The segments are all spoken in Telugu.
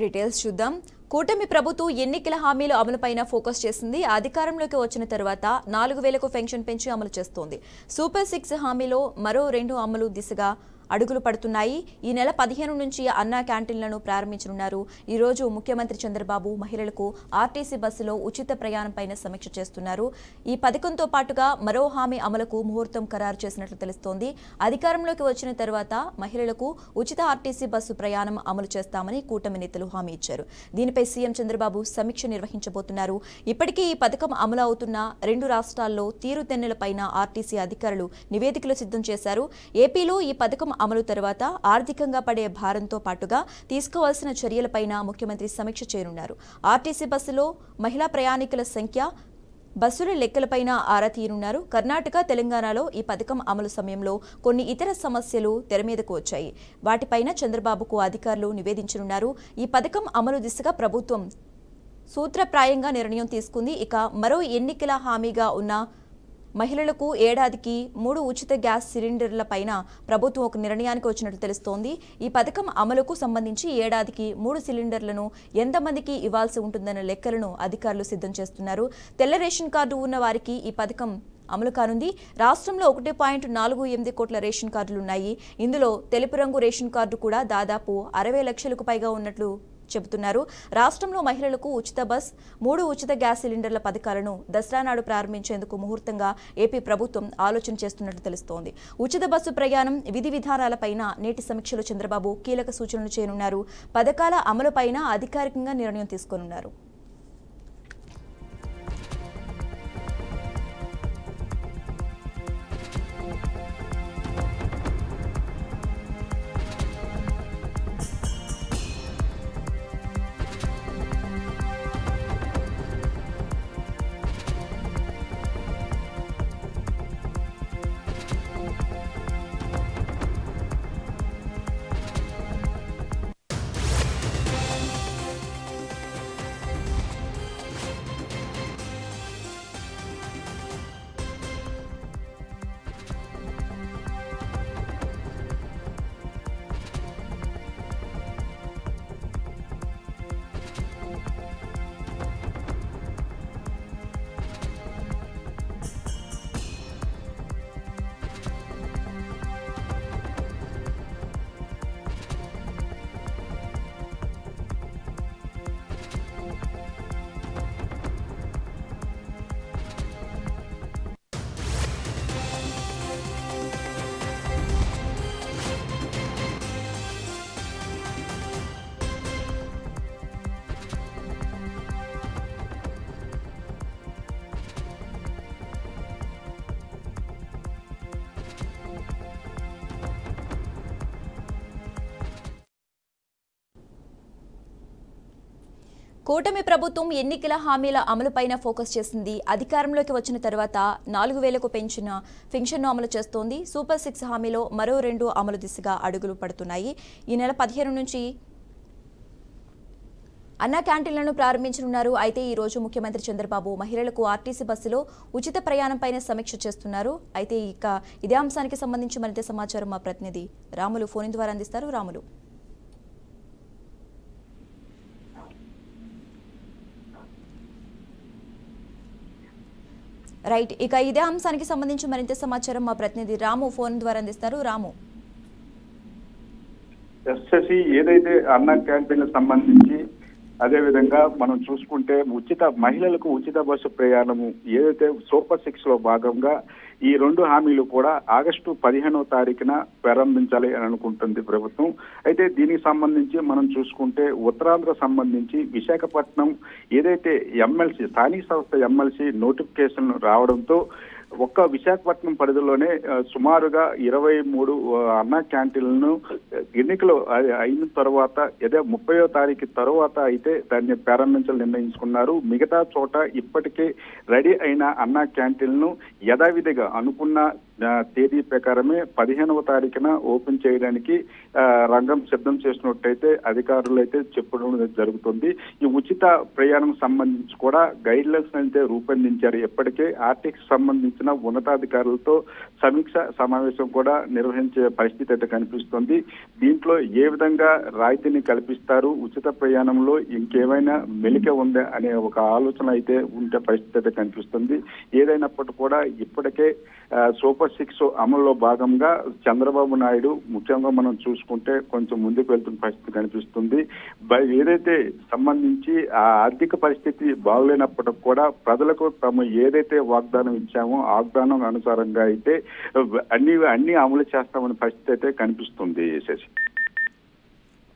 డీటెయిల్స్ చూద్దాం. కూటమి ప్రభుత్వం ఎన్నికల హామీల అమలుపైన ఫోకస్ చేసింది. అధికారంలోకి వచ్చిన తర్వాత 4000కు పెన్షన్ పెంచి అమలు చేస్తోంది. సూపర్ 6 హామీలో మరో 2 అమలు దిశగా అడుగులు పడుతున్నాయి. ఈ నెల 15 నుంచి అన్నా క్యాంటీన్లను ప్రారంభించనున్నారు. ఈ రోజు ముఖ్యమంత్రి చంద్రబాబు మహిళలకు ఆర్టీసీ బస్సులో ఉచిత ప్రయాణంపైన సమీక్ష చేస్తున్నారు. ఈ పథకంతో పాటుగా మరో హామీ అమలుకు ముహూర్తం ఖరారు చేసినట్లు తెలుస్తోంది. అధికారంలోకి వచ్చిన తర్వాత మహిళలకు ఉచిత ఆర్టీసీ బస్సు ప్రయాణం అమలు చేస్తామని కూటమి నేతలు హామీ ఇచ్చారు. దీనిపై సీఎం చంద్రబాబు సమీక్ష నిర్వహించబోతున్నారు. ఇప్పటికే ఈ పథకం అమలు అవుతున్న 2 రాష్ట్రాల్లో తీరుతెన్నులపైన ఆర్టీసీ అధికారులు నివేదికలు సిద్ధం చేశారు. ఏపీలో ఈ పథకం అమలు తర్వాత ఆర్థికంగా పడే భారంతో పాటుగా తీసుకోవాల్సిన చర్యలపైన ముఖ్యమంత్రి సమీక్ష చేయనున్నారు. ఆర్టీసీ బస్సులో మహిళా ప్రయాణికుల సంఖ్య, బస్సుల లెక్కలపైన ఆరా తీయనున్నారు. కర్ణాటక, తెలంగాణలో ఈ పథకం అమలు సమయంలో కొన్ని ఇతర సమస్యలు తెరమీదకు వచ్చాయి. వాటిపైన చంద్రబాబుకు అధికారులు నివేదించనున్నారు. ఈ పథకం అమలు దిశగా ప్రభుత్వం సూత్రప్రాయంగా నిర్ణయం తీసుకుంది. ఇక మరో ఎన్నికల హామీగా ఉన్న మహిళలకు ఏడాదికి 3 ఉచిత గ్యాస్ సిలిండర్ల పైన ప్రభుత్వం ఒక నిర్ణయానికి వచ్చినట్లు తెలుస్తోంది. ఈ పథకం అమలుకు సంబంధించి ఏడాదికి 3 సిలిండర్లను ఎంతమందికి ఇవ్వాల్సి ఉంటుందన్న లెక్కలను అధికారులు సిద్ధం చేస్తున్నారు. తెల్ల రేషన్ కార్డు ఉన్న వారికి ఈ పథకం అమలు కానుంది. రాష్ట్రంలో 1.48 కోట్ల రేషన్ కార్డులున్నాయి. ఇందులో తెలుపు రంగు రేషన్ కార్డు కూడా దాదాపు 60 లక్షలకు పైగా ఉన్నట్లు చెబుతున్నారు. రాష్ట్రంలో మహిళలకు ఉచిత బస్, 3 ఉచిత గ్యాస్ సిలిండర్ల పథకాలను దసరా నాడు ప్రారంభించేందుకు ముహూర్తంగా ఏపీ ప్రభుత్వం ఆలోచన చేస్తున్నట్లు తెలుస్తోంది. ఉచిత బస్సు ప్రయాణం విధి విధానాలపైన నేటి సమీక్షలో చంద్రబాబు కీలక సూచనలు చేయనున్నారు. పథకాల అమలుపైన అధికారికంగా నిర్ణయం తీసుకోనున్నారు. కూటమి ప్రభుత్వం ఎన్నికల హామీల అమలుపైన ఫోకస్ చేసింది. అధికారంలోకి వచ్చిన తర్వాత 4000కు పెంచిన పెన్షన్ను అమలు చేస్తోంది. సూపర్ 6 హామీలో మరో 2 అమలు దిశగా అడుగులు పడుతున్నాయి. ఈ నెల 15 నుంచి అన్నా క్యాంటీన్లను ప్రారంభించనున్నారు. అయితే ఈ రోజు ముఖ్యమంత్రి చంద్రబాబు మహిళలకు ఆర్టీసీ బస్సులో ఉచిత ప్రయాణంపైన సమీక్ష చేస్తున్నారు. అయితే ఇక ఇదే అంశానికి సంబంధించి మరింత సమాచారం మా ప్రతినిధి రాములు ఫోన్ ద్వారా అందిస్తారు. రాములు, రైట్. ఇక ఇదే అంశానికి సంబంధించి మరింత సమాచారం మా ప్రతినిధి రాము ఫోన్ ద్వారా అందిస్తారు. రాము, శశి, ఏదైతే అన్నా క్యాంటీన్లకు సంబంధించి అదే విధంగా మనం చూసుకుంటే మహిళలకు ఉచిత బస్సు ప్రయాణము ఏదైతే సూపర్ 6 లో భాగంగా ఈ 2 హామీలు కూడా ఆగస్టు 15వ తారీఖున ప్రారంభించాలి అని అనుకుంటుంది ప్రభుత్వం. అయితే దీనికి సంబంధించి మనం చూసుకుంటే ఉత్తరాంధ్ర సంబంధించి విశాఖపట్నం ఏదైతే ఎమ్మెల్సీ స్థానిక సంస్థ ఎమ్మెల్సీ నోటిఫికేషన్ రావడంతో ఒక్క విశాఖపట్నం పరిధిలోనే సుమారుగా 23 అన్నా క్యాంటీన్లను ఎన్నికలు అయిన తర్వాత అదే 30వ తారీఖు తర్వాత అయితే దాన్ని ప్రారంభించాలని నిర్ణయించుకున్నారు. మిగతా చోట ఇప్పటికే రెడీ అయిన అన్నా క్యాంటీన్లను యథావిధిగా అనుకున్న తేదీ ప్రకారమే 15వ తారీఖున ఓపెన్ చేయడానికి రంగం సిద్ధం చేసినట్టయితే అధికారులు అయితే చెప్పడం జరుగుతుంది. ఈ ఉచిత ప్రయాణం సంబంధించి కూడా గైడ్ లైన్స్ అయితే రూపొందించారు. ఇప్పటికే ఆర్టీసీ సంబంధించిన ఉన్నతాధికారులతో సమీక్ష సమావేశం కూడా నిర్వహించే పరిస్థితి అయితే కనిపిస్తుంది. దీంట్లో ఏ విధంగా రాయితీని కల్పిస్తారు, ఉచిత ప్రయాణంలో ఇంకేమైనా మెలిక ఉందా అనే ఒక ఆలోచన అయితే ఉండే పరిస్థితి అయితే కనిపిస్తుంది. ఏదైనప్పటికీ కూడా ఇప్పటికే సూపర్ 6 అమలులో భాగంగా చంద్రబాబు నాయుడు ముఖ్యంగా మనం చూసుకుంటే కొంచెం ముందుకు వెళ్తున్న పరిస్థితి కనిపిస్తుంది. ఏదైతే సంబంధించి ఆ ఆర్థిక పరిస్థితి బాగులేనప్పటికి కూడా ప్రజలకు తాము ఏదైతే వాగ్దానం ఇచ్చామో వాగ్దానం అనుసారంగా అయితే అన్ని అమలు చేస్తామనే పరిస్థితి అయితే కనిపిస్తుంది.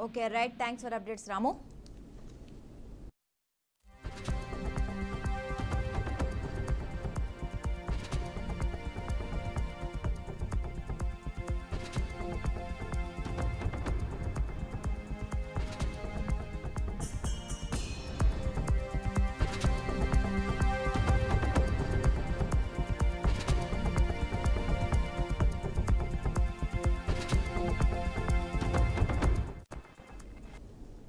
Okay right, thanks for updates Ramu.